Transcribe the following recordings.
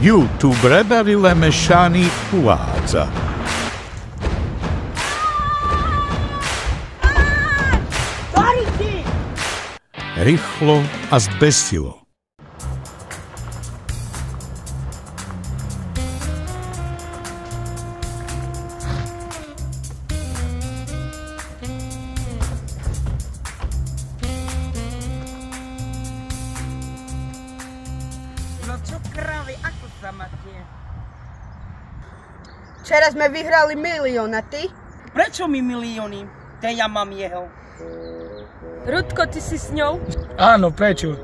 YouTuber Darile Mešani uvádza. Rýchlo a zbesilo. No čo krávy, ako sa máte? Včera sme vyhrali milión, a ty? Prečo mi milióny? Te ja mám jeho. Rudko, ty si s ňou? Áno, prečo?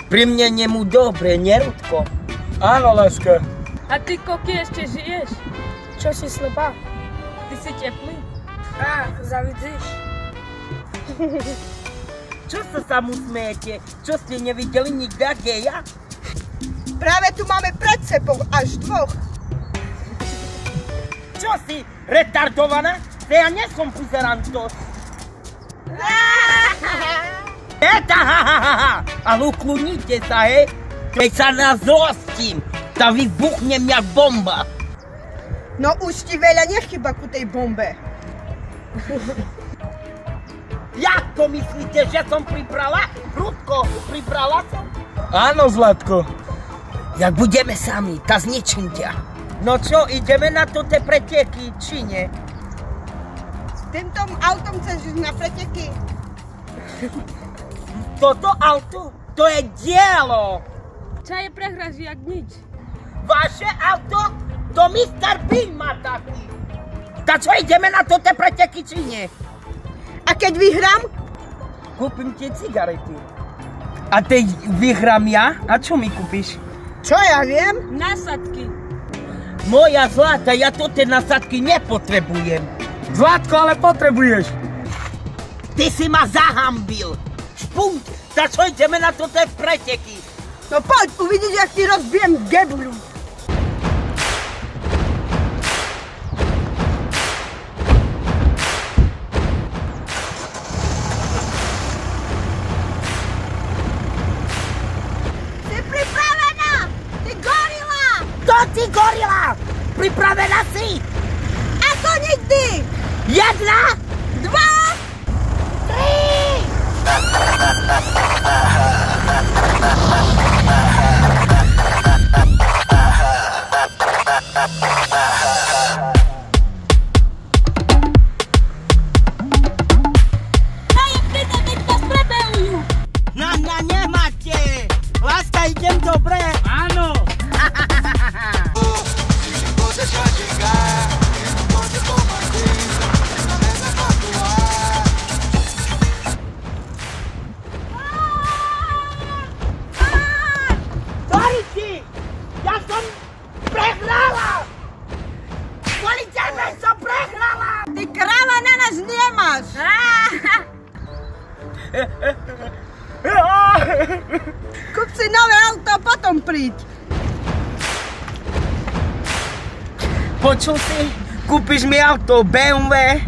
Pri mne nemu dobre, nie Rudko? Áno, láska. A ty, Koky, ešte žiješ? Čo si slepá? Ty si teplý? Ach, zavidzíš. Čo sa mu smejete? Čo ste nevideli nikdy geja? Práve tu máme pred sebou až dvoch. Čo si, retardovaná? Ja nie som puzerantos. Eta, ale uklonite sa, hej? Keď sa nazlostím, tá vybuchnem jak bomba. No už ti veľa nechyba ku tej bombe. Jak to myslíte, že som pribrala? Rudko, pribrala som? Áno, Zlatko. Jak budeme sami, tá zničím ťa. No čo, ideme na to te preteky, či nie? Týmto autom chceš ísť na preteky? Toto auto, to je dielo. Čo je prehráš jak nič? Vaše auto, to Mr. Bean má taký. Tak čo, ideme na to te preteky, či nie? A keď vyhrám? Kúpim ti cigarety. A teď vyhrám ja? A čo mi kúpiš? Čo ja viem? Násadky. Moja zlata, ja to te nasadky nepotrebujem. Zlatko, ale potrebuješ. Ty si ma zahambil. Špunt, tak čo ideme na to te preteky? No poď, uvidíš, jak ti rozbijem geblu. Si pripravená? Ty gorila! To ty gorila! Pripravená si? Ako nikdy! 1, 2, 3! Na mňa nemáte! Láska, idem dobre? Áno. Doriti! Ja som prehrala! Kvôli tebe som prehrala! Ty kráva na nás nemáš! Kúp si nové auto a potom príď. Počul si? Kúpiš mi auto BMW?